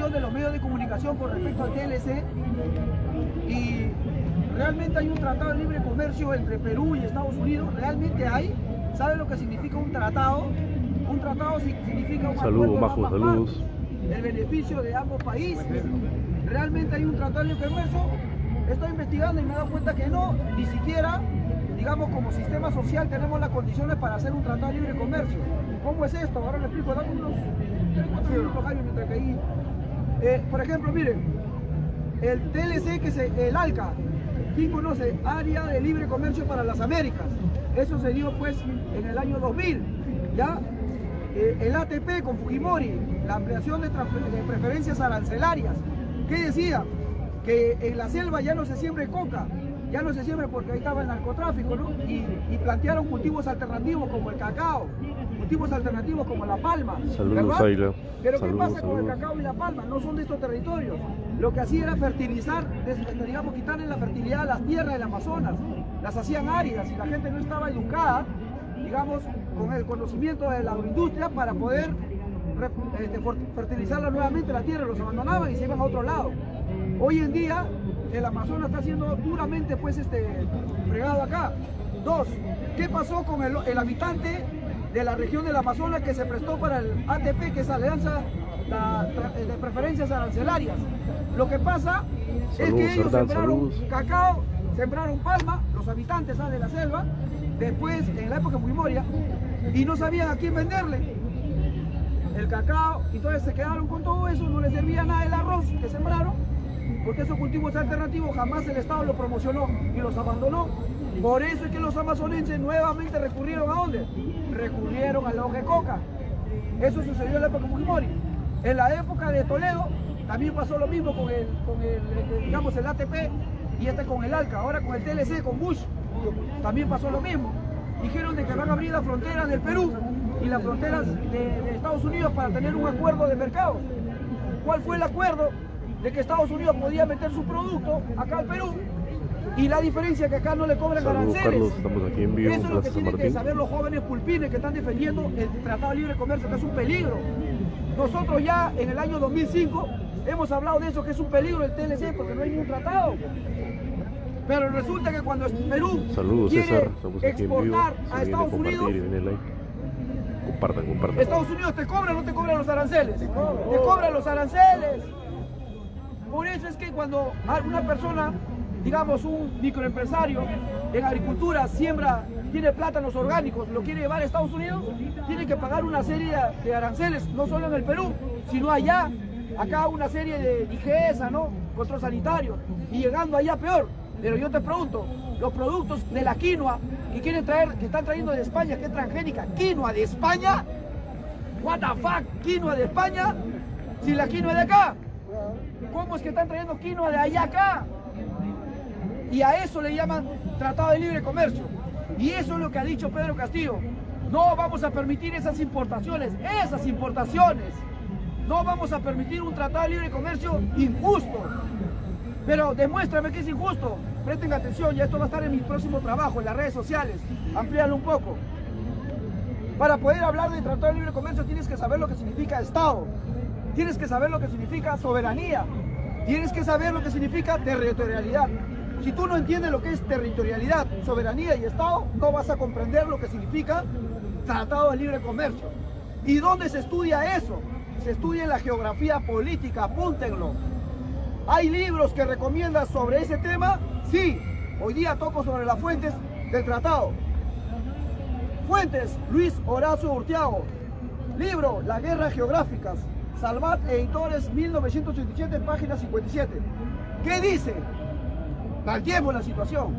posición de los medios de comunicación con respecto al TLC, y realmente hay un tratado de libre comercio entre Perú y Estados Unidos. Realmente hay. ¿Sabe lo que significa un tratado? Un tratado significa un acuerdo de ambas partes, el beneficio de ambos países. Realmente hay un tratado de libre comercio. Estoy investigando y me he dado cuenta que no, ni siquiera, digamos, como sistema social tenemos las condiciones para hacer un tratado de libre comercio. ¿Cómo es esto? Ahora le explico, dame unos 4 minutos, Jaime, mientras que ahí. Por ejemplo, miren, el TLC, que es el ALCA, ¿quién conoce? Área de Libre Comercio para las Américas. Eso se dio pues en el año 2000, ¿ya? El ATP con Fujimori, la ampliación de preferencias arancelarias. ¿Qué decía? Que en la selva ya no se siembre coca, ya no se siembre porque ahí estaba el narcotráfico, ¿no? Y plantearon cultivos alternativos como el cacao, cultivos alternativos como la palma. Saludos, Ayla. Pero ¿qué pasa con el cacao y la palma? No son de estos territorios. Lo que hacía era fertilizar, digamos, quitarle la fertilidad a las tierras del Amazonas. Las hacían áridas y la gente no estaba educada, digamos, con el conocimiento de la agroindustria para poder fertilizarla nuevamente la tierra. Los abandonaban y se iban a otro lado. Hoy en día el Amazonas está siendo duramente pues fregado acá. 2. ¿Qué pasó con el habitante de la región del Amazonas que se prestó para el ATP, que es Alianza de Preferencias Arancelarias? Lo que pasa es que ellos sembraron cacao, sembraron palma, los habitantes de la selva, después en la época de Fujimori, y no sabían a quién venderle el cacao, y entonces se quedaron con todo eso, no les servía nada el arroz que sembraron, porque esos cultivos alternativos jamás el Estado los promocionó y los abandonó. Por eso es que los amazonenses nuevamente recurrieron ¿a dónde? Recurrieron a la hoja de coca. Eso sucedió en la época de Fujimori. En la época de Toledo también pasó lo mismo con digamos, el ATP y con el ALCA. Ahora con el TLC, con Bush, también pasó lo mismo. Dijeron de que van a abrir las fronteras del Perú y las fronteras de Estados Unidos para tener un acuerdo de mercado. ¿Cuál fue el acuerdo? De que Estados Unidos podía meter su producto acá al Perú, y la diferencia es que acá no le cobran aranceles. Carlos, estamos aquí en vivo. Eso es lo que tienen que saber los jóvenes pulpines que están defendiendo el Tratado de Libre Comercio, que es un peligro. Nosotros ya en el año 2005 hemos hablado de eso, que es un peligro el TLC, porque no hay ningún tratado. Pero resulta que cuando Perú quiere exportar a Estados Unidos, compartan. Estados Unidos te cobra o no te cobran los aranceles. Te cobran los aranceles. Por eso es que cuando una persona, digamos un microempresario en agricultura, tiene plátanos orgánicos, lo quiere llevar a Estados Unidos, tiene que pagar una serie de aranceles, no solo en el Perú, sino allá. Acá una serie de IGESA, ¿no? Control sanitario. Y llegando allá peor. Pero yo te pregunto, los productos de la quinoa que quieren traer, que están trayendo de España, que es transgénica, ¿quinoa de España? What the fuck, ¿quinoa de España? Si la quinoa es de acá. ¿Cómo es que están trayendo quinoa de allá acá? Y a eso le llaman Tratado de Libre Comercio. Y eso es lo que ha dicho Pedro Castillo. No vamos a permitir esas importaciones. No vamos a permitir un Tratado de Libre Comercio injusto. Pero demuéstrame que es injusto. Presten atención, ya esto va a estar en mi próximo trabajo, en las redes sociales. Amplíalo un poco. Para poder hablar de Tratado de Libre Comercio tienes que saber lo que significa Estado. Tienes que saber lo que significa soberanía. Tienes que saber lo que significa territorialidad. Si tú no entiendes lo que es territorialidad, soberanía y Estado, no vas a comprender lo que significa Tratado de Libre Comercio. ¿Y dónde se estudia eso? Se estudia en la geografía política, apúntenlo. ¿Hay libros que recomiendan sobre ese tema? Sí. Hoy día toco sobre las fuentes del tratado. Fuentes, Luis Horacio Urtiago. Libro, Las Guerras Geográficas. Salvat Editores, 1987, página 57. ¿Qué dice? Planteemos la situación.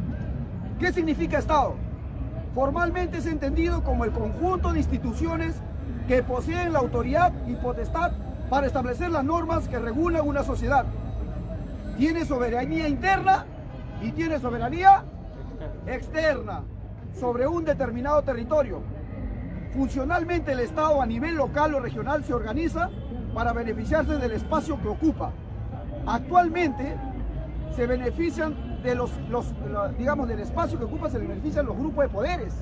¿Qué significa Estado? Formalmente es entendido como el conjunto de instituciones que poseen la autoridad y potestad para establecer las normas que regulan una sociedad. Tiene soberanía interna y tiene soberanía externa sobre un determinado territorio. Funcionalmente el Estado a nivel local o regional se organiza para beneficiarse del espacio que ocupa. Actualmente se benefician de digamos, del espacio que ocupa, se benefician los grupos de poderes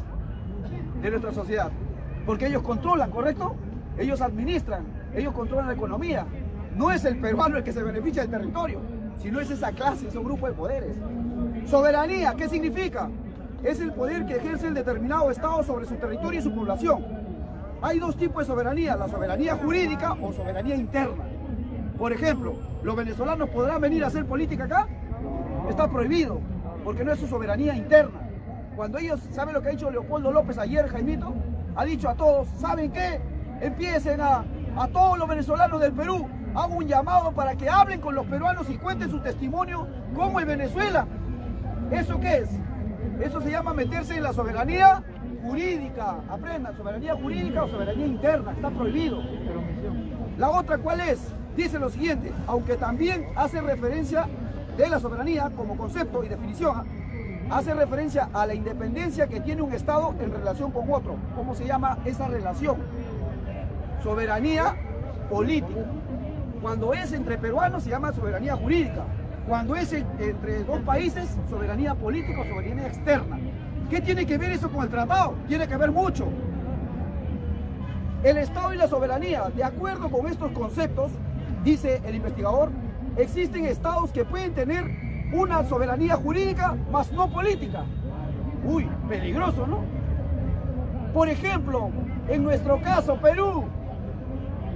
de nuestra sociedad, porque ellos controlan, ¿correcto? Ellos administran, ellos controlan la economía. no es el peruano el que se beneficia del territorio, sino es esa clase, ese grupo de poderes. Soberanía, ¿qué significa? Es el poder que ejerce el determinado Estado sobre su territorio y su población. Hay dos tipos de soberanía, la soberanía jurídica o soberanía interna. Por ejemplo, ¿los venezolanos podrán venir a hacer política acá? Está prohibido, porque no es su soberanía interna. Cuando ellos, ¿saben lo que ha dicho Leopoldo López ayer, Jaimito? Ha dicho a todos, ¿saben qué? Empiecen a todos los venezolanos del Perú, hago un llamado para que hablen con los peruanos y cuenten su testimonio como en Venezuela. ¿Eso qué es? Eso se llama meterse en la soberanía jurídica. Aprendan, soberanía jurídica o soberanía interna, está prohibido. La otra, ¿cuál es? Dice lo siguiente, aunque también hace referencia de la soberanía como concepto y definición, hace referencia a la independencia que tiene un Estado en relación con otro. ¿Cómo se llama esa relación? Soberanía política. Cuando es entre peruanos se llama soberanía jurídica. Cuando es entre dos países, soberanía política o soberanía externa. ¿Qué tiene que ver eso con el tratado? Tiene que ver mucho. El Estado y la soberanía, de acuerdo con estos conceptos, dice el investigador, existen estados que pueden tener una soberanía jurídica, mas no política. Uy, peligroso, ¿no? Por ejemplo, en nuestro caso, Perú,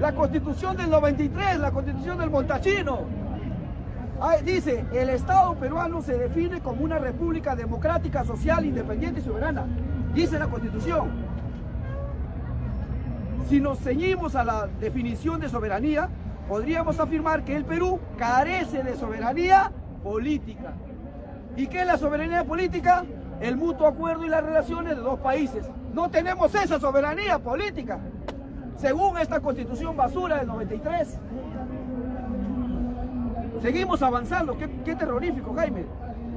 la Constitución del 93, la Constitución del Montachino, dice, el Estado peruano se define como una república democrática, social, independiente y soberana. Dice la Constitución. Si nos ceñimos a la definición de soberanía, podríamos afirmar que el Perú carece de soberanía política. ¿Y qué es la soberanía política? El mutuo acuerdo y las relaciones de dos países. No tenemos esa soberanía política, según esta Constitución basura del 93. Seguimos avanzando, qué terrorífico, Jaime,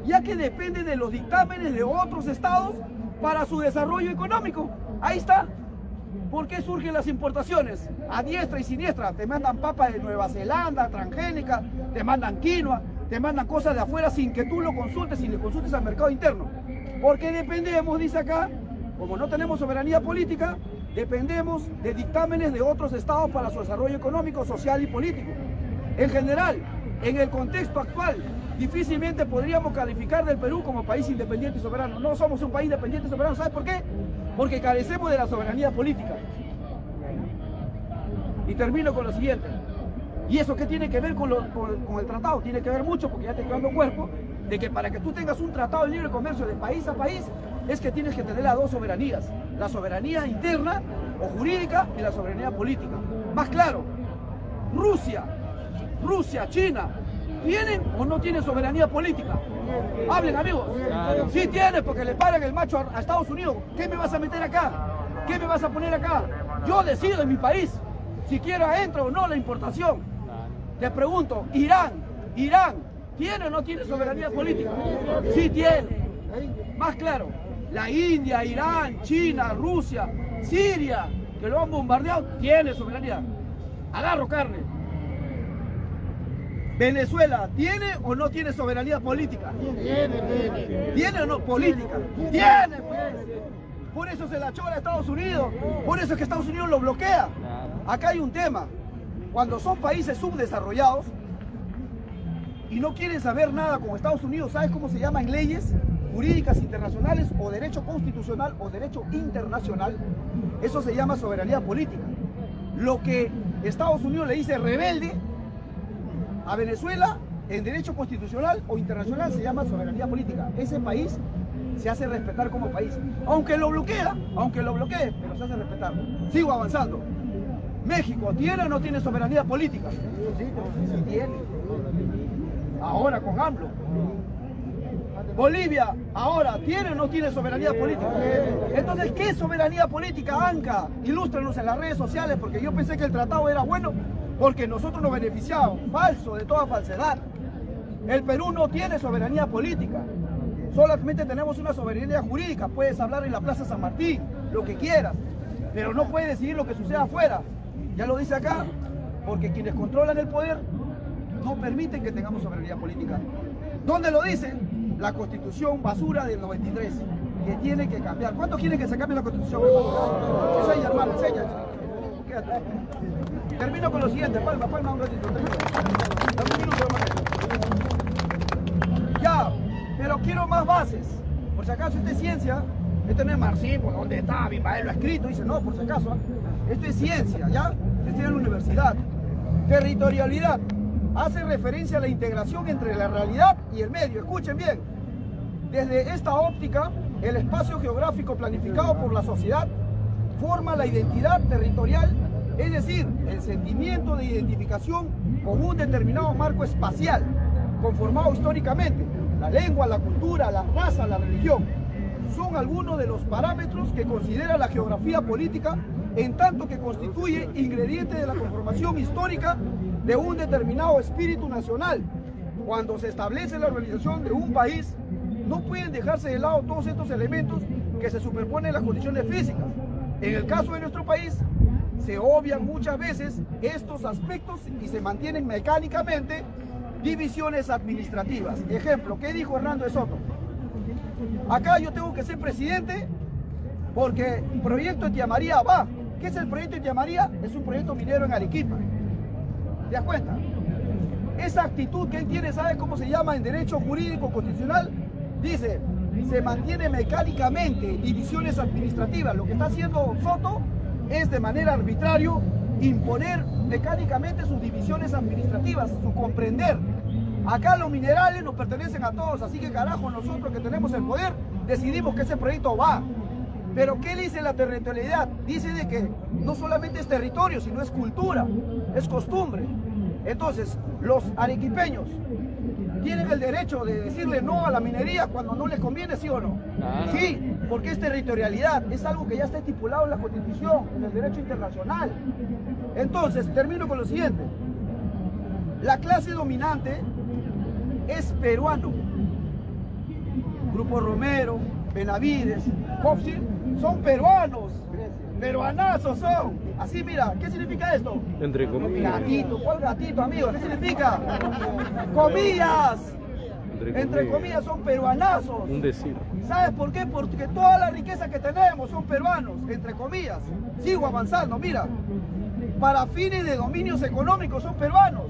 ya que depende de los dictámenes de otros estados para su desarrollo económico. Ahí está. ¿Por qué surgen las importaciones? A diestra y siniestra. Te mandan papa de Nueva Zelanda, transgénica, te mandan quinoa, te mandan cosas de afuera sin que tú lo consultes y le consultes al mercado interno. Porque dependemos, dice acá, como no tenemos soberanía política, dependemos de dictámenes de otros estados para su desarrollo económico, social y político. En general, en el contexto actual, difícilmente podríamos calificar del Perú como país independiente y soberano. No somos un país independiente y soberano, ¿sabes por qué? Porque carecemos de la soberanía política. Y termino con lo siguiente. ¿Y eso qué tiene que ver con el tratado? Tiene que ver mucho, porque ya te estoy dando cuerpo, de que para que tú tengas un tratado de libre comercio de país a país, es que tienes que tener las dos soberanías. La soberanía interna o jurídica y la soberanía política. Más claro, Rusia, China, ¿tienen o no tienen soberanía política? Hablen, amigos. Sí tienen, porque le paran el macho a Estados Unidos. ¿Qué me vas a meter acá? ¿Qué me vas a poner acá? Yo decido en mi país si quiero entrar o no la importación. Te pregunto, Irán, ¿tiene o no tiene soberanía política? Sí tiene. Más claro, la India, Irán, China, Rusia, Siria, que lo han bombardeado, tiene soberanía. Agarro carne. Venezuela, ¿tiene o no tiene soberanía política? Tiene. ¿Tiene o no? Política. Tiene, pues. Por eso se la chora a Estados Unidos. Por eso es que Estados Unidos lo bloquea. Acá hay un tema. Cuando son países subdesarrollados y no quieren saber nada con Estados Unidos, ¿sabes cómo se llaman leyes jurídicas internacionales o derecho constitucional o derecho internacional? Eso se llama soberanía política. Lo que Estados Unidos le dice rebelde a Venezuela en derecho constitucional o internacional se llama soberanía política. Ese país se hace respetar como país. Aunque lo bloquee, pero se hace respetar. Sigo avanzando. México, ¿tiene o no tiene soberanía política? Sí tiene. Ahora con AMLO. Bolivia, ahora, ¿tiene o no tiene soberanía política? Entonces, ¿qué soberanía política, Anca? Ilústranos en las redes sociales, porque yo pensé que el tratado era bueno porque nosotros nos beneficiábamos. Falso, de toda falsedad. El Perú no tiene soberanía política. Solamente tenemos una soberanía jurídica. Puedes hablar en la Plaza San Martín, lo que quieras, pero no puedes decidir lo que sucede afuera. Ya lo dice acá, porque quienes controlan el poder no permiten que tengamos soberanía política. ¿Dónde lo dice? La Constitución basura del 93, que tiene que cambiar. ¿Cuántos quieren que se cambie la Constitución? Enseña, hermano, enseña. Quédate. Termino con lo siguiente, palma un ratito, termino. Dame un minuto más. Ya, pero quiero más bases. Por si acaso esta es ciencia, esto no es marxismo, ¿dónde está? Mi padre lo ha escrito, dice, no, por si acaso, esto es ciencia, ¿ya? Estoy en la universidad. Territorialidad. Hace referencia a la integración entre la realidad y el medio. Escuchen bien. Desde esta óptica, el espacio geográfico planificado por la sociedad forma la identidad territorial, es decir, el sentimiento de identificación con un determinado marco espacial, conformado históricamente. La lengua, la cultura, la raza, la religión son algunos de los parámetros que considera la geografía política, en tanto que constituye ingrediente de la conformación histórica de un determinado espíritu nacional. Cuando se establece la organización de un país, no pueden dejarse de lado todos estos elementos que se superponen en las condiciones físicas. En el caso de nuestro país, se obvian muchas veces estos aspectos y se mantienen mecánicamente divisiones administrativas. Ejemplo, ¿qué dijo Hernando de Soto? Acá yo tengo que ser presidente porque el proyecto de Tía María va. ¿Qué es el proyecto de Tía María? Es un proyecto minero en Arequipa. ¿Te das cuenta? Esa actitud que él tiene, ¿sabes cómo se llama en derecho jurídico constitucional? Dice, se mantiene mecánicamente divisiones administrativas. Lo que está haciendo Soto es de manera arbitraria imponer mecánicamente sus divisiones administrativas, su comprender. Acá los minerales nos pertenecen a todos, así que carajo, nosotros que tenemos el poder decidimos que ese proyecto va. Pero ¿qué dice la territorialidad? Dice de que no solamente es territorio, sino es cultura, es costumbre. Entonces, los arequipeños tienen el derecho de decirle no a la minería cuando no les conviene, ¿sí o no? Claro. Sí, porque es territorialidad, es algo que ya está estipulado en la Constitución, en el derecho internacional. Entonces, termino con lo siguiente. La clase dominante es peruano. Grupo Romero, Benavides, Hofsir, son peruanos. Peruanazos son. Así, mira, ¿qué significa esto? Entre comillas. Gatito, ¿cuál gatito, amigo? ¿Qué significa? Comillas. Entre comillas son peruanazos. Un decir. ¿Sabes por qué? Porque toda la riqueza que tenemos son peruanos, entre comillas. Sigo avanzando, mira. Para fines de dominios económicos son peruanos.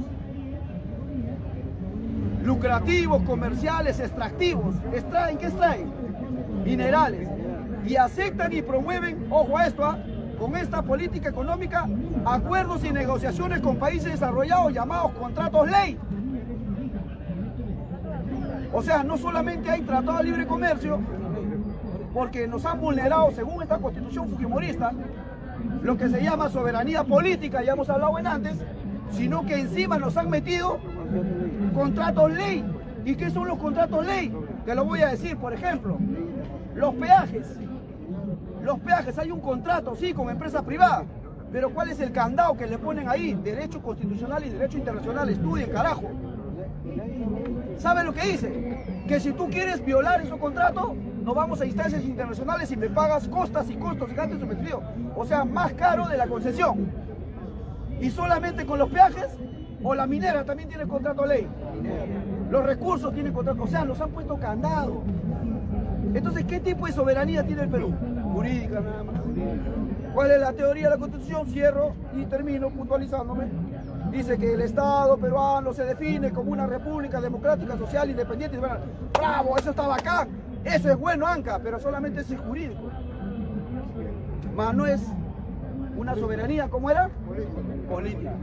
Lucrativos, comerciales, extractivos. ¿Extraen? ¿Qué extraen? Minerales. Y aceptan y promueven, ojo a esto, con esta política económica, acuerdos y negociaciones con países desarrollados llamados contratos ley. O sea, no solamente hay tratado de libre comercio, porque nos han vulnerado, según esta constitución fujimorista, lo que se llama soberanía política, ya hemos hablado en antes, sino que encima nos han metido contratos ley. ¿Y qué son los contratos ley? Te lo voy a decir, por ejemplo, los peajes. Los peajes, hay un contrato, sí, con empresa privada, pero ¿cuál es el candado que le ponen ahí? Derecho constitucional y derecho internacional, estudien, carajo. ¿Saben lo que dice? Que si tú quieres violar esos contratos, nos vamos a instancias internacionales y me pagas costas y costos y gastos sometidos. O sea, más caro de la concesión. Y solamente con los peajes, o la minera también tiene contrato ley. Los recursos tienen contrato, o sea, nos han puesto candado. Entonces, ¿qué tipo de soberanía tiene el Perú? Jurídica nada más. ¿Cuál es la teoría de la Constitución? Cierro y termino puntualizándome. Dice que el Estado peruano se define como una república democrática, social, independiente. ¡Bravo! Eso está bacán. Eso es bueno, Anca, pero solamente es jurídico. Más no es una soberanía, ¿cómo era? Política.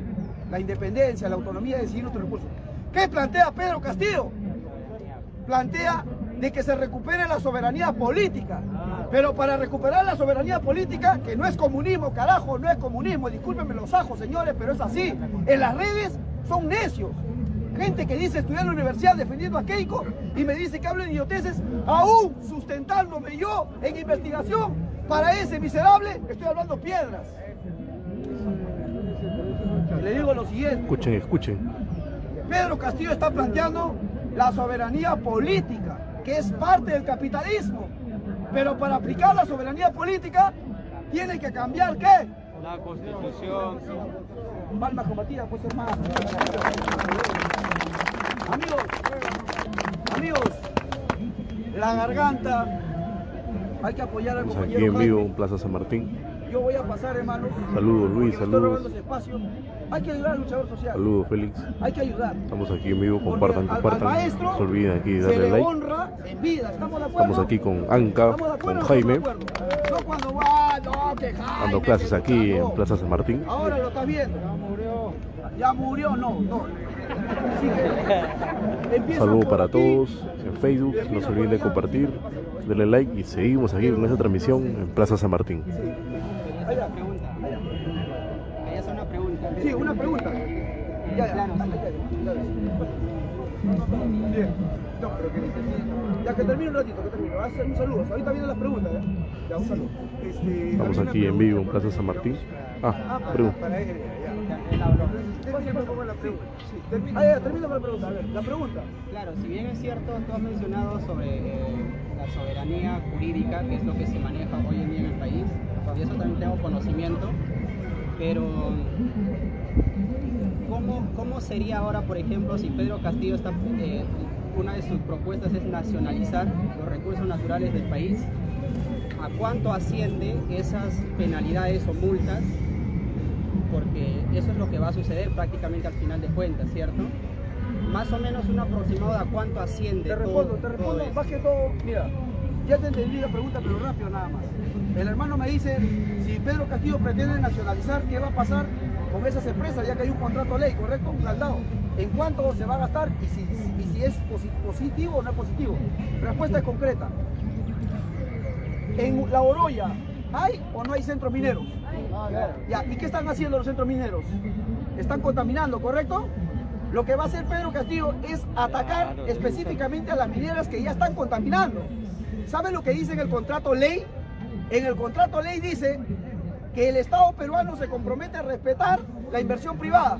La independencia, la autonomía de decidir nuestros recursos. ¿Qué plantea Pedro Castillo? Plantea de que se recupere la soberanía política. Pero para recuperar la soberanía política, que no es comunismo, carajo, no es comunismo, discúlpenme los ajos, señores, pero es así. En las redes son necios. Gente que dice estudiar en la universidad defendiendo a Keiko y me dice que hablo en idioteces, aún sustentándome yo en investigación. Para ese miserable estoy hablando piedras. Y le digo lo siguiente. Escuchen, escuchen. Pedro Castillo está planteando la soberanía política, que es parte del capitalismo. Pero para aplicar la soberanía política, tiene que cambiar ¿qué? La Constitución. Palma combatida, pues hermano. Amigos, la garganta, hay que apoyar al Estamos compañero aquí en vivo Jaime. en Plaza San Martín. Yo voy a pasar, hermano. Saludos, Luis, porque me saludos. estoy robando ese espacio. Hay que ayudar al luchador social. Saludos, Félix. Hay que ayudar. Estamos aquí en vivo, Porque compartan. al maestro No se olviden aquí de se darle le like. honra en vida. ¿Estamos de acuerdo? Estamos aquí con Anca, ¿Estamos de acuerdo con o no Jaime, estamos de acuerdo? No cuando va, no, que Jaime, dando clases que aquí no. en Plaza San Martín. Ahora lo estás viendo. Ya murió, no. Así que, empieza Saludos por para aquí. todos en Facebook. No se olviden de compartir, darle like y seguimos aquí con esta transmisión en Plaza San Martín. Allá. Quería hacer una pregunta. Sí, una pregunta. Ya. Claro, sí. Bien. No, pero ya que termine un ratito, que termine. Va a hacer un saludo. Ahorita vienen las preguntas, ¿eh? Ya, un saludo. Estamos aquí en vivo en Plaza San Martín. Pregunta. Para él, termina con la pregunta. A ver, la pregunta. Claro, si bien es cierto, tú has mencionado sobre la soberanía jurídica, que es lo que se maneja hoy en día en el país, y eso también tengo conocimiento, pero ¿cómo sería ahora, por ejemplo, si Pedro Castillo está, una de sus propuestas es nacionalizar los recursos naturales del país? ¿A cuánto asciende esas penalidades o multas? Porque eso es lo que va a suceder prácticamente al final de cuentas, ¿cierto? Más o menos un aproximado de a cuánto asciende. Te respondo. todo Más que todo, mira, ya te entendí la pregunta, pero rápido nada más. El hermano me dice, si Pedro Castillo pretende nacionalizar, ¿qué va a pasar con esas empresas? Ya que hay un contrato ley, ¿correcto? Un caldado. ¿En cuánto se va a gastar y si es positivo o no es positivo? Respuesta es concreta. En La Oroya, ¿hay o no hay centros mineros? Ya, ¿y qué están haciendo los centros mineros? Están contaminando, ¿correcto? Lo que va a hacer Pedro Castillo es atacar específicamente a las mineras que ya están contaminando. ¿Saben lo que dice en el contrato ley? En el contrato ley dice que el Estado peruano se compromete a respetar la inversión privada.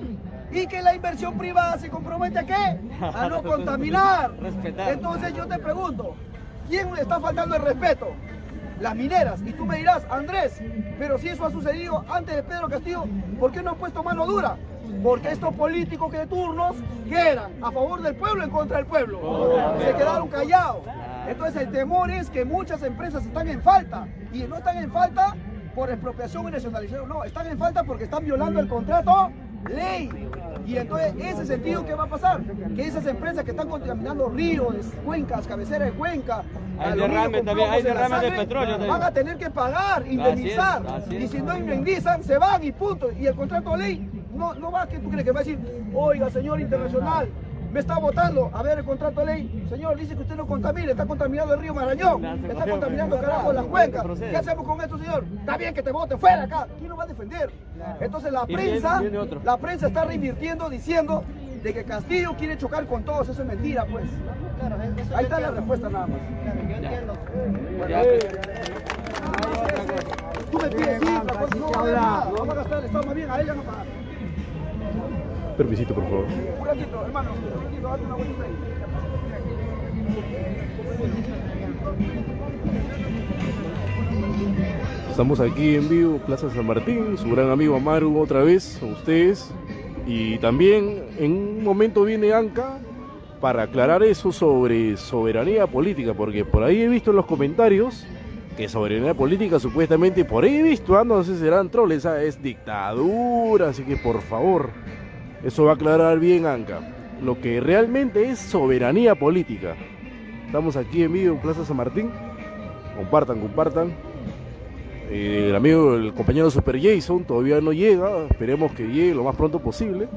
Y que la inversión privada se compromete ¿a qué? A no contaminar. Entonces yo te pregunto, ¿quién le está faltando el respeto? Las mineras. Y tú me dirás, Andrés, pero si eso ha sucedido antes de Pedro Castillo, ¿por qué no han puesto mano dura? Porque estos políticos que de turnos, ¿qué eran? ¿A favor del pueblo o en contra del pueblo? Se quedaron callados. Entonces el temor es que muchas empresas están en falta. Y no están en falta por expropiación y nacionalización, no. Están en falta porque están violando el contrato ley. Y entonces, ese sentido, ¿qué va a pasar? Que esas empresas que están contaminando ríos, cuencas, cabeceras de cuenca, hay derrame también, hay derrame de petróleo también. Van a tener que pagar, indemnizar. Así es. Y si no indemnizan, se van y punto. Y el contrato de ley no va, ¿qué tú crees? Que va a decir, oiga, señor internacional, me está votando. A ver el contrato de ley. Señor, dice que usted no contamine, está contaminando el río Marañón, está contaminando carajo las cuencas. ¿Qué hacemos con esto, señor? Está bien que te vote, fuera acá. ¿Quién lo va a defender? Entonces la prensa está reinvirtiendo diciendo de que Castillo quiere chocar con todos. Eso es mentira, pues. Claro, eso Ahí está la respuesta nada más. Claro, yo entiendo. Tú me pides cifras, pues no va a haber nada. Vamos a gastar el Estado más bien, a ella no pagar. Permisito, por favor. Un ratito, hermano, un ratito, date una vuelta ahí. Estamos aquí en vivo, Plaza San Martín, su gran amigo Amaru otra vez, con ustedes. Y también en un momento viene Anca para aclarar eso sobre soberanía política, porque por ahí he visto en los comentarios que soberanía política supuestamente, por ahí he visto, no sé si serán troles, es dictadura, así que por favor, eso va a aclarar bien Anca, lo que realmente es soberanía política. Estamos aquí en vivo en Plaza San Martín, compartan. El compañero Super Jason todavía no llega, esperemos que llegue lo más pronto posible.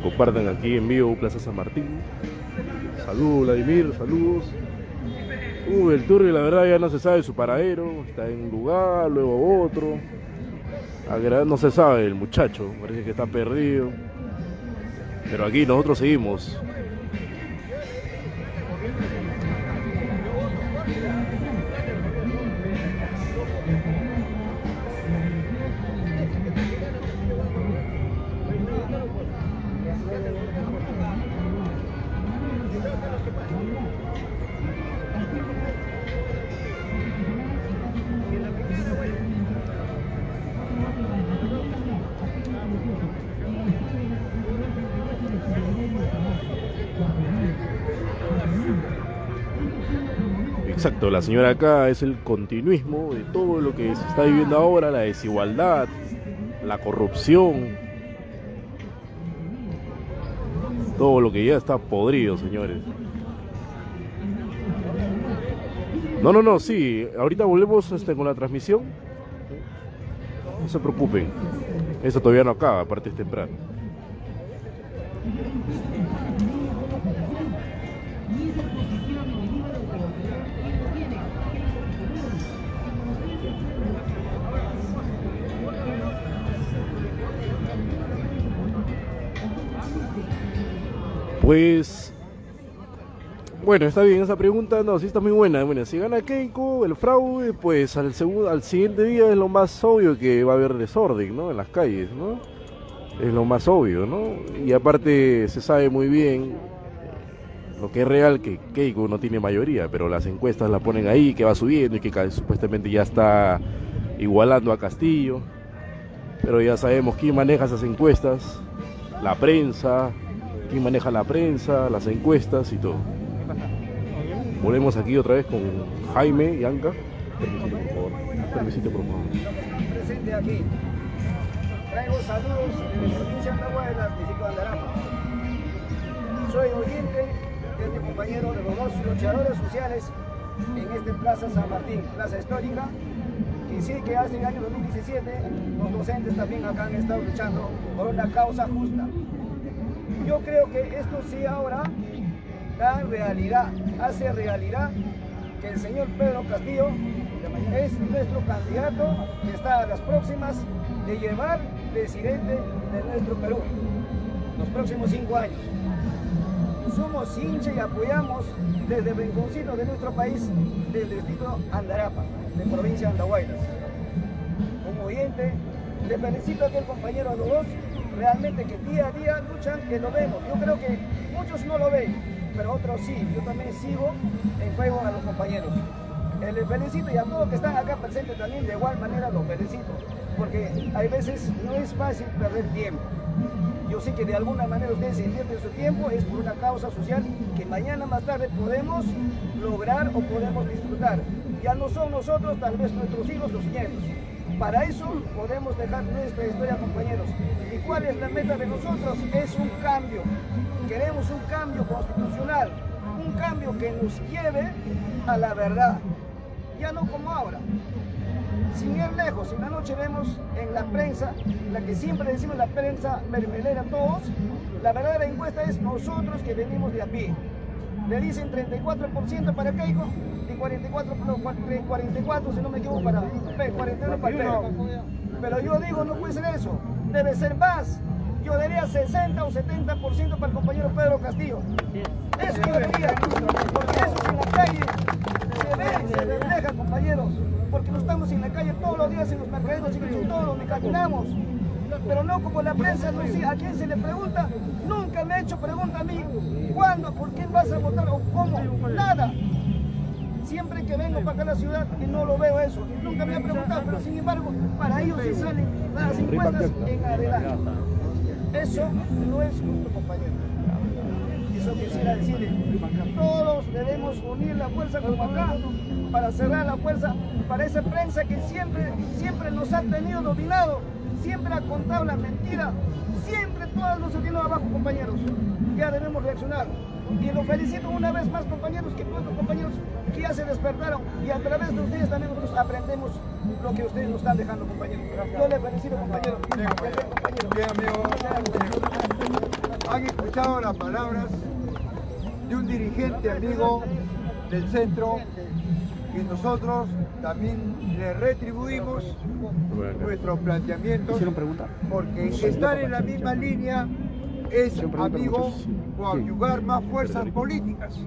Compartan aquí en vivo Plaza San Martín. Saludos Vladimir, saludos. El Turri la verdad ya no se sabe su paradero, está en un lugar, luego otro. No se sabe el muchacho, parece que está perdido. Pero aquí nosotros seguimos. Exacto, la señora acá es el continuismo de todo lo que se está viviendo ahora, la desigualdad, la corrupción, todo lo que ya está podrido, señores. No, sí, ahorita volvemos con la transmisión. No se preocupen, eso todavía no acaba, aparte es temprano. Pues, bueno, está bien esa pregunta, no, sí está muy buena. Bueno, si gana Keiko, el fraude, pues al siguiente día es lo más obvio que va a haber desorden, ¿no? En las calles, ¿no? Es lo más obvio, ¿no? Y aparte se sabe muy bien lo que es real, que Keiko no tiene mayoría, pero las encuestas la ponen ahí, que va subiendo y que supuestamente ya está igualando a Castillo. Pero ya sabemos quién maneja esas encuestas, la prensa. ¿Quién maneja la prensa, las encuestas y todo? Volvemos aquí otra vez con Jaime y Anca. Permisito, por favor. Permisito, por favor. Presente aquí. Traigo saludos de la provincia de Andahuaylas, distrito de Andarapa. Soy oyente de este compañero de los dos luchadores sociales en esta Plaza San Martín, Plaza Histórica, que sí que hace el año 2017 los docentes también acá han estado luchando por una causa justa. Yo creo que esto sí ahora da realidad, hace realidad que el señor Pedro Castillo es nuestro candidato que está a las próximas de llevar presidente de nuestro Perú los próximos 5 años. Somos hinchas y apoyamos desde el rinconcito de nuestro país, del distrito Andarapa, de provincia de Andahuaylas. Como oyente, le felicito a aquel compañero a los dos, realmente que día a día luchan, que lo vemos. Yo creo que muchos no lo ven, pero otros sí. Yo también sigo en juego a los compañeros. Les felicito y a todos que están acá presentes también de igual manera los felicito, porque hay veces no es fácil perder tiempo. Yo sé que de alguna manera ustedes invierten su tiempo, es por una causa social que mañana más tarde podemos lograr o podemos disfrutar. Ya no son nosotros, tal vez nuestros hijos, los nietos. Para eso podemos dejar nuestra historia, compañeros. ¿Y cuál es la meta de nosotros? Es un cambio. Queremos un cambio constitucional, un cambio que nos lleve a la verdad. Ya no como ahora. Sin ir lejos, en la noche vemos en la prensa, la que siempre decimos la prensa mermelera todos, la verdadera encuesta es nosotros que venimos de a pie. Le dicen 34% para Keiko y 44, si no me equivoco, para 41 para Pedro. Pero yo digo, no puede ser eso, debe ser más. Yo daría 60 o 70% para el compañero Pedro Castillo. Eso yo diría, porque eso en la calle se ve, se refleja, compañeros. Porque no estamos en la calle todos los días en los mercados y todos ni caminamos. Pero no como la prensa, no sé a quién se le pregunta. Nunca me ha hecho pregunta a mí, ¿cuándo? ¿Por quién vas a votar? ¿O cómo? Nada. Siempre que vengo para acá a la ciudad y no lo veo eso. Nunca me ha preguntado, pero sin embargo, para ellos sí salen las encuestas en adelante. Eso no es justo, compañero. Eso quisiera decirle, todos debemos unir la fuerza como acá para cerrar la fuerza para esa prensa que siempre nos ha tenido dominado, siempre ha contado la mentira, siempre todos nos tienen abajo, compañeros. Ya debemos reaccionar. Y los felicito una vez más, compañeros, que todos los compañeros que ya se despertaron y a través de ustedes también nosotros aprendemos lo que ustedes nos están dejando, compañeros. Yo les felicito, compañeros. Bien, amigo. Han escuchado las palabras de un dirigente amigo del centro que nosotros también le retribuimos nuestros planteamientos, ¿Hicieron pregunta? porque estar en la misma línea es, amigo, coadyuvar más fuerzas políticas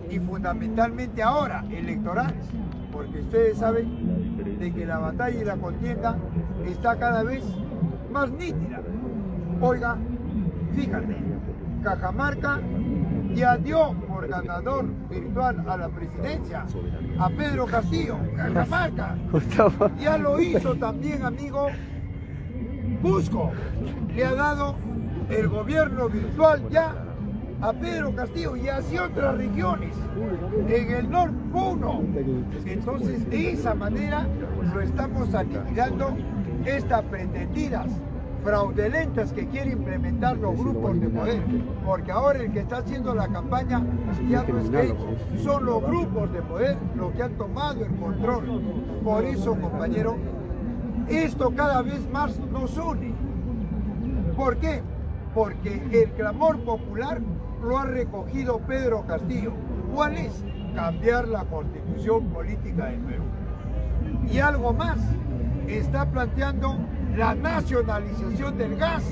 y fundamentalmente ahora electorales, porque ustedes saben de que la batalla y la contienda está cada vez más nítida. Oiga, fíjate, Cajamarca ya dio por ganador virtual a la presidencia a Pedro Castillo. Cajamarca ya lo hizo también, amigo. Cusco le ha dado el gobierno virtual ya a Pedro Castillo y así otras regiones en el norte 1. Entonces de esa manera lo estamos aniquilando estas pretendidas fraudulentas que quiere implementar los grupos de poder, porque ahora el que está haciendo la campaña ya no es que son los grupos de poder los que han tomado el control. Por eso, compañero, esto cada vez más nos une. ¿Por qué? Porque el clamor popular lo ha recogido Pedro Castillo. ¿Cuál es? Cambiar la constitución política del Perú. Y algo más, está planteando la nacionalización del gas.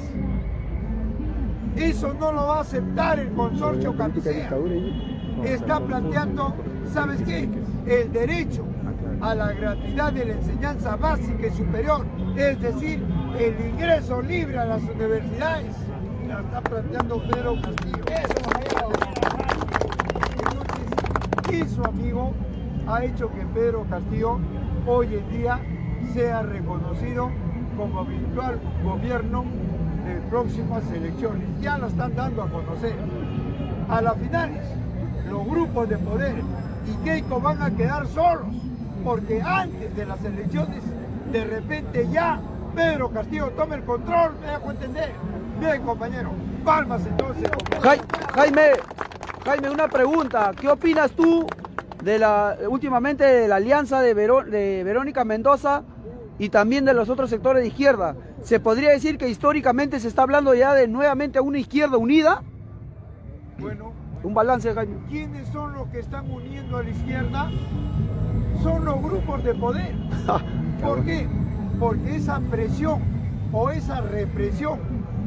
Eso no lo va a aceptar el consorcio Camisea. Está planteando, ¿sabes qué? El derecho a la gratuidad de la enseñanza básica y superior, es decir, el ingreso libre a las universidades. La está planteando Pedro Castillo. Eso, amigo, ha hecho que Pedro Castillo hoy en día sea reconocido como virtual gobierno de próximas elecciones. Ya lo están dando a conocer. A las finales, los grupos de poder y Keiko van a quedar solos, porque antes de las elecciones, de repente ya Pedro Castillo toma el control, me dejo entender. Bien, compañero, palmas entonces. Jaime, una pregunta. ¿Qué opinas tú de últimamente de la alianza de Verónica Mendoza y también de los otros sectores de izquierda? ¿Se podría decir que históricamente se está hablando ya de nuevamente una izquierda unida? Bueno, un balance, Jaime. ¿Quiénes son los que están uniendo a la izquierda? Son los grupos de poder. ¿Por qué? Porque esa presión o esa represión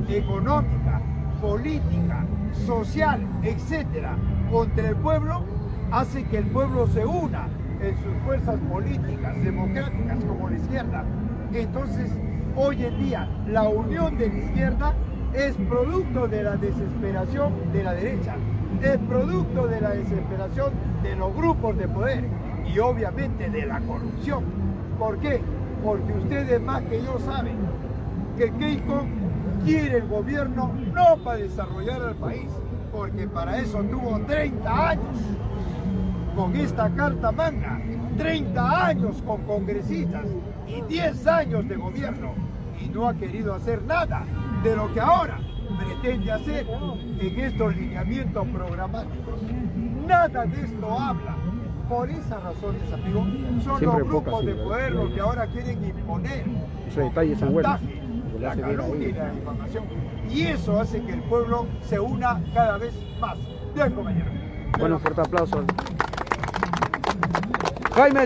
económica, política, social, etcétera, contra el pueblo, hace que el pueblo se una en sus fuerzas políticas, democráticas, como la izquierda. Entonces, hoy en día, la unión de la izquierda es producto de la desesperación de la derecha, es producto de la desesperación de los grupos de poder y obviamente de la corrupción. ¿Por qué? Porque ustedes más que yo saben que Keiko quiere el gobierno no para desarrollar al país, porque para eso tuvo 30 años con esta Carta Magna, 30 años con congresistas y 10 años de gobierno, y no ha querido hacer nada de lo que ahora pretende hacer en estos lineamientos programáticos. Nada de esto habla. Por esas razones, amigos, son siempre los grupos de poder los que ahora quieren imponer esos detalles son buenos. La calumnia y la difamación. Y eso hace que el pueblo se una cada vez más. Bien, compañero. Bueno, fuerte aplauso. Jaime,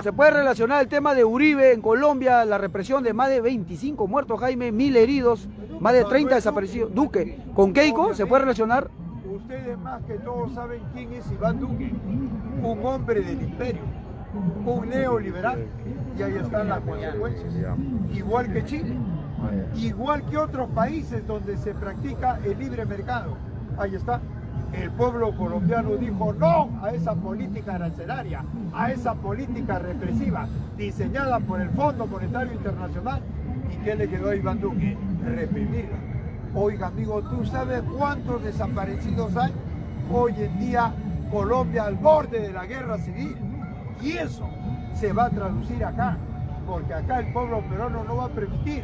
¿se puede relacionar el tema de Uribe en Colombia, la represión de más de 25 muertos, Jaime, 1000 heridos, más de 30 desaparecidos? Duque, ¿con Keiko se puede relacionar? Ustedes más que todos saben quién es Iván Duque, un hombre del imperio, un neoliberal, y ahí están las consecuencias. Igual que Chile, igual que otros países donde se practica el libre mercado, ahí está. El pueblo colombiano dijo no a esa política arancelaria, a esa política represiva diseñada por el Fondo Monetario Internacional. ¿Y qué le quedó a Iván Duque? Reprimirla. Oiga, amigo, ¿tú sabes cuántos desaparecidos hay? Hoy en día Colombia al borde de la guerra civil. Y eso se va a traducir acá, porque acá el pueblo peruano no va a permitir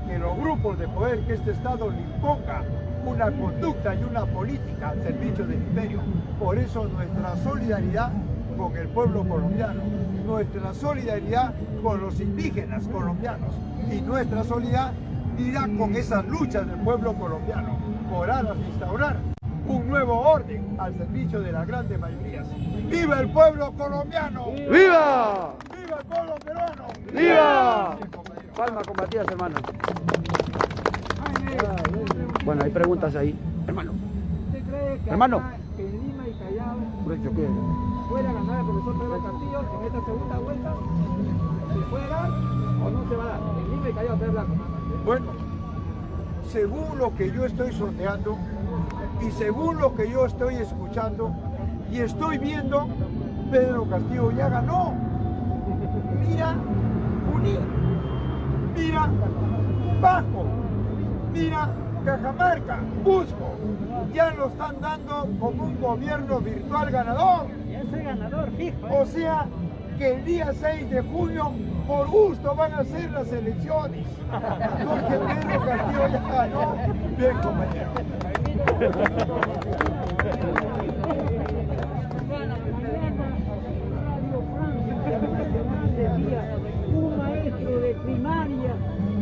que los grupos de poder que este Estado le imponga una conducta y una política al servicio del imperio. Por eso nuestra solidaridad con el pueblo colombiano, nuestra solidaridad con los indígenas colombianos y nuestra solidaridad con esas luchas del pueblo colombiano por instaurar un nuevo orden al servicio de las grandes mayorías. ¡Viva el pueblo colombiano! ¡Viva! ¡Viva el pueblo! ¡Viva! Palmas combatidas, hermano. Bueno, hay preguntas ahí. Hermano. ¿Usted cree que Hermano. acá en Lima y Callao ¿Qué? pueda ganar el profesor Pedro Castillo en esta segunda vuelta? ¿Se puede dar o no se va a dar? En Lima y Callao, Pedro Blanco. Bueno, según lo que yo estoy sondeando y según lo que yo estoy escuchando y estoy viendo, Pedro Castillo ya ganó. Mira Junín, mira Bajo, mira Cajamarca, Cusco, ya lo están dando como un gobierno virtual ganador. Ya soy ganador, fijo. O sea que el día 6 de junio por gusto van a ser las elecciones. Porque Pedro Castillo ya ganó. Bien, compañero. Un maestro de primaria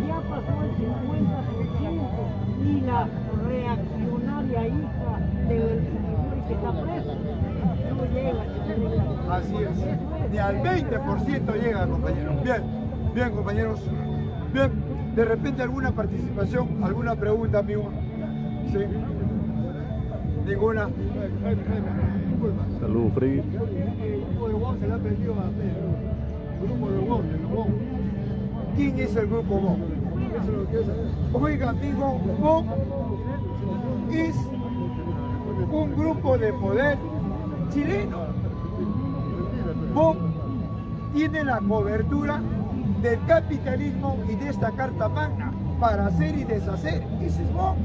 ya pasó el 50% y la reaccionaria hija del señor que está preso no llega. Así es. Ni al 20% llega, compañero. Bien, bien, compañeros. Bien, de repente alguna participación, alguna pregunta, amigo. Sí. Ninguna. Saludos, Freddy. El grupo de WOM se le ha perdido a Pedro. El grupo de WOM, ¿Quién es el grupo WOM? Oiga, amigo, WOM es un grupo de poder chileno. WOM tiene la cobertura del capitalismo y de esta carta magna para hacer y deshacer. Ese es WOM.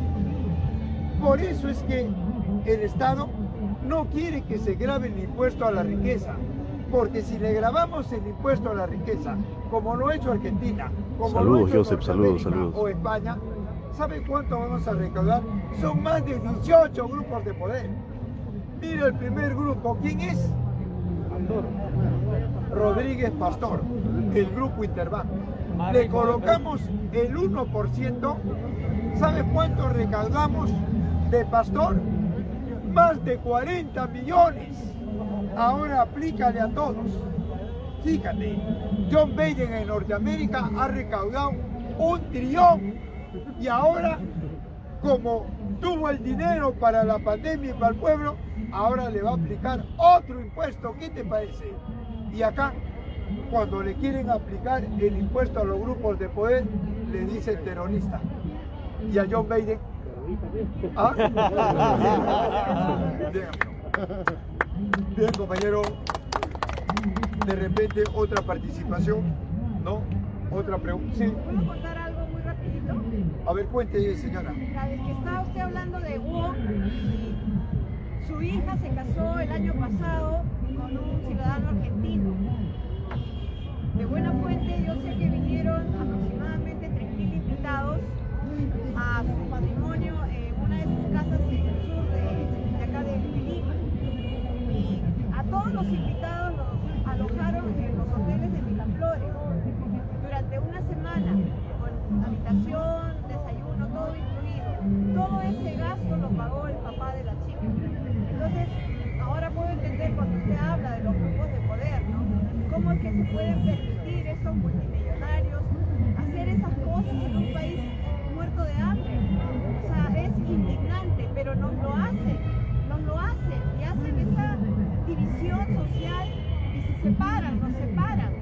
Por eso es que el Estado no quiere que se grave el impuesto a la riqueza, porque si le grabamos el impuesto a la riqueza, como lo ha hecho Argentina, como Saludos, lo ha hecho Joseph, saludos, Norteamérica saludos. o España, ¿sabe cuánto vamos a recaudar? Son más de 18 grupos de poder. Mira el primer grupo, ¿quién es? Rodríguez Pastor, el grupo Interbanco. Le colocamos el 1%, ¿sabe cuánto recaudamos de Pastor? Más de 40 millones. Ahora aplícale a todos. Fíjate, John Biden en Norteamérica ha recaudado 1 trillón y ahora, como tuvo el dinero para la pandemia y para el pueblo, ahora le va a aplicar otro impuesto. ¿Qué te parece? Y acá, cuando le quieren aplicar el impuesto a los grupos de poder, le dicen terrorista. Y a John Biden, ¿ah? Bien, bien, compañero. De repente otra participación, ¿no? Otra pregunta. Sí. ¿Puedo contar algo muy rapidito? A ver, cuente, señora. La vez que estaba usted hablando de WOM y su hija se casó el año pasado con un ciudadano argentino. De buena fuente yo sé que vinieron aproximadamente 3.000 invitados a su matrimonio en una de sus casas en el sur de acá de Lima. Y a todos los invitados los alojaron en los hoteles de Miraflores durante una semana, con habitación, desayuno, todo incluido. Todo ese gasto lo pagó el papá de la chica. Entonces, ahora puedo entender cuando usted habla de los grupos de poder, ¿no? ¿Cómo es que se pueden permitir estos multimillonarios hacer esas cosas en un país muerto de hambre? O sea, es indignante, pero nos lo hacen y hacen esa división social y se separan, nos separan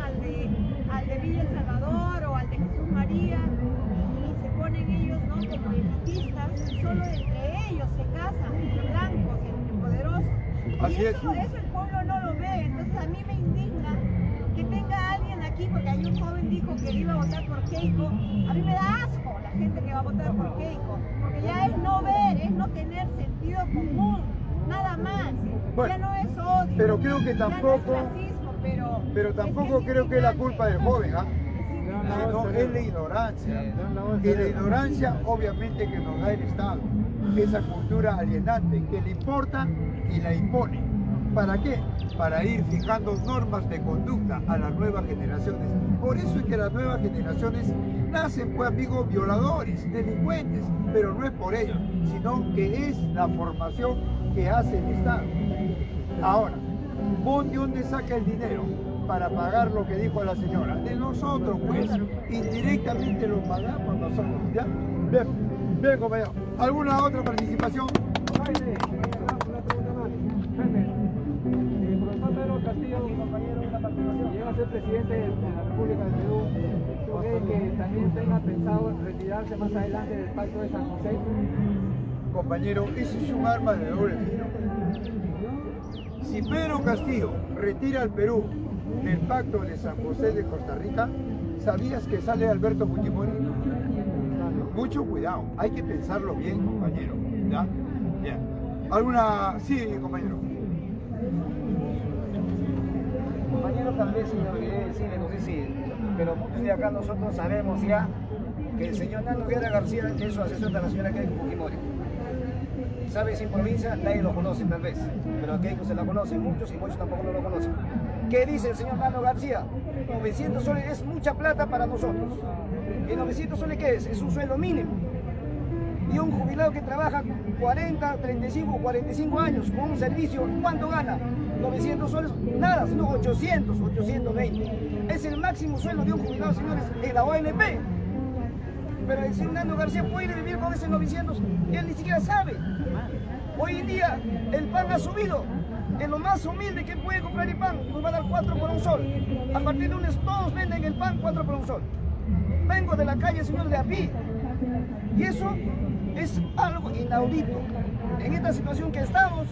al de Villa El Salvador o al de Jesús María y se ponen ellos, ¿no?, como elitistas, solo entre ellos se casan, entre blancos, entre poderosos. Así Y es. eso el pueblo no lo ve, entonces a mí me indigna que tenga alguien aquí, porque hay un joven dijo que iba a votar por Keiko. A mí me da asco la gente que va a votar por Keiko, porque ya es no ver, es no tener sentido común, nada más. Bueno, ya no es odio, pero creo que ya no tampoco- es racismo, Pero tampoco creo que es la culpa del joven, ¿ah? indignante. Sino es la ignorancia. Y la ignorancia obviamente que nos da el Estado. Esa cultura alienante que le importa y la impone. ¿Para qué? Para ir fijando normas de conducta a las nuevas generaciones. Por eso es que las nuevas generaciones nacen, pues, amigos, violadores, delincuentes, pero no es por ellos, sino que es la formación que hace el Estado. Ahora, ¿vos de dónde saca el dinero? para pagar lo que dijo la señora. De nosotros, pues, indirectamente lo pagamos nosotros, ¿ya? Bien, bien, compañero. ¿Alguna otra participación? Jaime, una pregunta más. Jaime, el profesor Pedro Castillo, mi compañero, una participación. Llega a ser presidente de la República del Perú. ¿Tú crees que también tenga pensado en retirarse más adelante del Pacto de San José? Compañero, eso es un arma de doble filo. Si Pedro Castillo retira al Perú del Pacto de San José de Costa Rica, ¿sabías que sale Alberto Fujimori? Mucho cuidado, hay que pensarlo bien, compañero. ¿Ya? Bien. ¿Alguna? Sí, compañero. Compañero, tal vez, señor, decirle, no sé si, pero muchos de acá nosotros sabemos ya que el señor Nano Guerra García es su asesor de la señora Keiko Fujimori. Sabe, sin provincia, nadie lo conoce tal vez, pero a Keiko se la conocen muchos y muchos tampoco no lo conocen. ¿Qué dice el señor Nano García? 900 soles es mucha plata para nosotros. ¿Y 900 soles qué es? Es un sueldo mínimo. Y un jubilado que trabaja 40, 35, 45 años con un servicio, ¿cuánto gana? 900 soles, nada, sino 800, 820. Es el máximo sueldo de un jubilado, señores, en la ONP. Pero el señor Nano García puede vivir con ese 900, él ni siquiera sabe. Hoy en día el pan ha subido. En lo más humilde que puede comprar el pan, nos va a dar 4 por un sol. A partir de lunes todos venden el pan 4 por un sol. Vengo de la calle, señor, de a pie. Y eso es algo inaudito. En esta situación que estamos,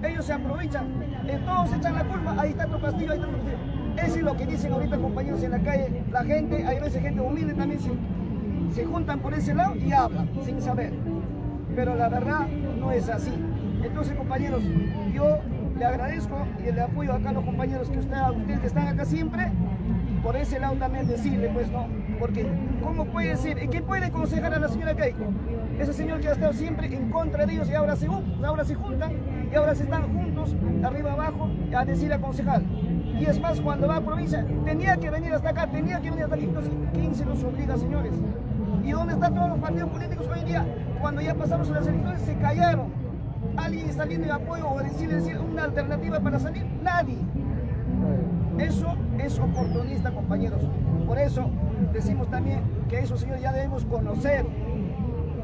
ellos se aprovechan, todos echan la culpa, ahí está tu Castillo, ahí está tu Castillo. Eso es lo que dicen ahorita, compañeros, en la calle. La gente, hay veces gente humilde también se juntan por ese lado y hablan sin saber. Pero la verdad no es así. Entonces, compañeros, yo le agradezco y le apoyo acá a los compañeros que ustedes que están acá siempre. Por ese lado también decirle, pues no, porque ¿cómo puede ser? ¿Qué puede aconsejar a la señora Keiko? Ese señor que ha estado siempre en contra de ellos y ahora se juntan y ahora se están juntos, arriba abajo, a decir aconsejar. Y es más, cuando va a provincia, tenía que venir hasta acá, tenía que venir hasta aquí. Entonces, ¿quién se los obliga, señores? ¿Y dónde están todos los partidos políticos hoy en día? Cuando ya pasamos las elecciones, se callaron. ¿Alguien saliendo de apoyo o decir una alternativa para salir? Nadie. Eso es oportunista, compañeros. Por eso decimos también que esos señores ya debemos conocer.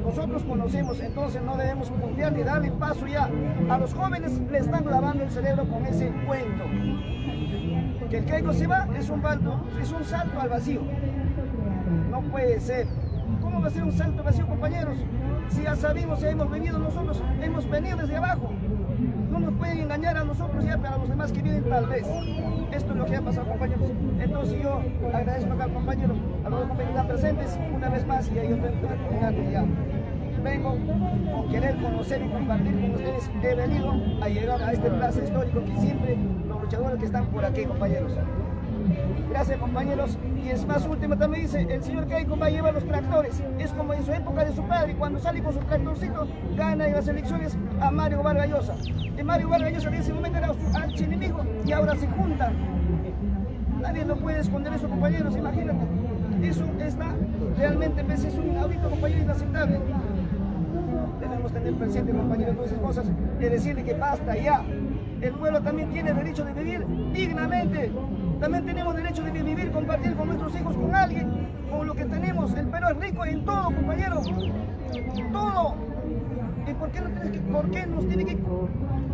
Nosotros conocemos, entonces no debemos confiar ni darle paso ya. A los jóvenes le están lavando el cerebro con ese cuento. Que el Keiko se va es un salto al vacío. No puede ser. ¿Cómo va a ser un salto al vacío, compañeros? Si ya sabemos, ya hemos venido nosotros, hemos venido desde abajo. No nos pueden engañar a nosotros ya, pero a los demás que vienen tal vez. Esto es lo que ha pasado, compañeros. Entonces yo agradezco acá al compañero, a los compañeros presentes, una vez más, y ahí yo vengo terminando ya. Vengo con querer conocer y compartir con ustedes. He venido a llegar a este plazo histórico que siempre los luchadores que están por aquí, compañeros. Gracias, compañeros. Y es más, último también dice, el señor Keiko va a llevar los tractores. Es como en su época de su padre, cuando sale con su tractorcito, gana en las elecciones a Mario Vargas Llosa. Y Mario Vargas Llosa en ese momento era su archienemigo y ahora se juntan. Nadie no puede esconder eso, compañeros, imagínate. Eso está realmente, pues, es un audito, compañero, inaceptable. Debemos tener presente, compañeros, todas esas cosas, y decirle que basta ya. El pueblo también tiene derecho de vivir dignamente. También tenemos derecho de vivir, compartir con nuestros hijos, con alguien, con lo que tenemos. El Perú es rico en todo, compañeros. Todo. ¿Y por qué nos tiene que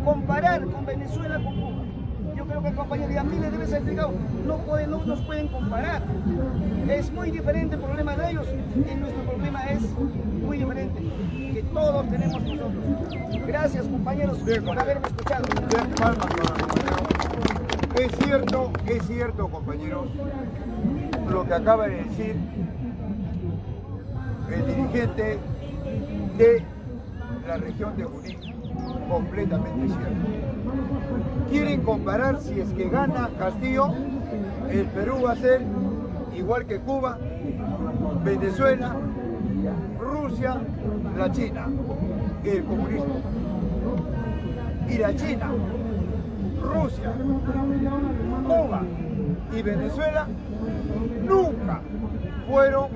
comparar con Venezuela, con Cuba? Yo creo que el compañero, y a mí le debe ser explicado, no nos pueden comparar. Es muy diferente el problema de ellos y nuestro problema es muy diferente, que todos tenemos nosotros. Gracias, compañeros, por haberme escuchado. Es cierto, compañeros, lo que acaba de decir el dirigente de la región de Junín, completamente cierto. Quieren comparar, si es que gana Castillo, el Perú va a ser igual que Cuba, Venezuela, Rusia, la China, el comunismo. Y la China, Rusia, Cuba y Venezuela nunca fueron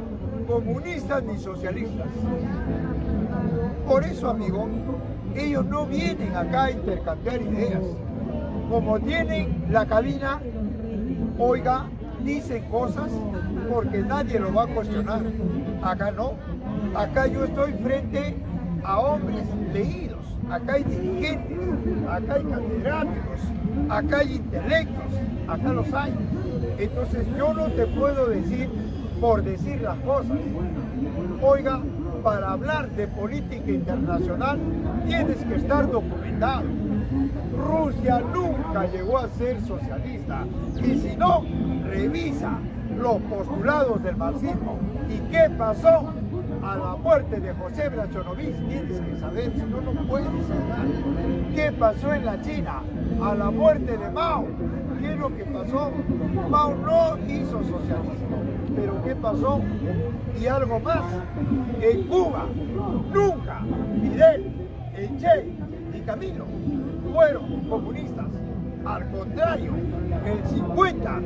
comunistas ni socialistas. Por eso, amigo, ellos no vienen acá a intercambiar ideas. Como tienen la cabina oiga, dicen cosas porque nadie lo va a cuestionar. Acá no. Acá yo estoy frente a hombres leídos. Acá hay dirigentes, acá hay catedráticos, acá hay intelectos, acá los hay. Entonces yo no te puedo decir por decir las cosas. Oiga, para hablar de política internacional tienes que estar documentado. Rusia nunca llegó a ser socialista y si no, revisa los postulados del marxismo. ¿Y qué pasó? A la muerte de José Blachonovich tienes que saber, si no, no puedes hablar. ¿Qué pasó en la China? A la muerte de Mao. ¿Qué es lo que pasó? Mao no hizo socialismo, pero ¿qué pasó? Y algo más, en Cuba, nunca Fidel, el Che y Camilo fueron comunistas. Al contrario, el 50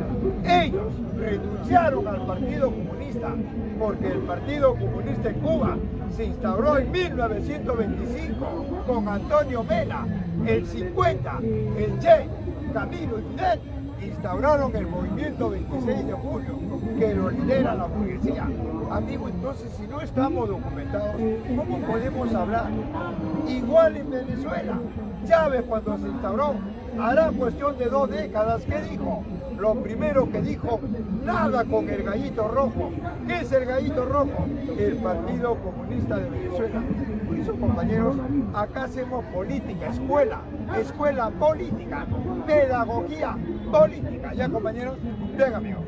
ellos renunciaron al Partido Comunista porque el Partido Comunista en Cuba se instauró en 1925 con Antonio Mena. El 50, el Che, Camilo y Fidel instauraron el movimiento 26 de julio que lo lidera la burguesía. Amigo, entonces si no estamos documentados, ¿cómo podemos hablar? Igual en Venezuela, Chávez cuando se instauró, hará cuestión de 2 décadas, ¿qué dijo? Lo primero que dijo, nada con el gallito rojo. ¿Qué es el gallito rojo? El Partido Comunista de Venezuela. Por eso, compañeros, acá hacemos política, escuela política, pedagogía política. ¿Ya, compañeros? Venga, amigo.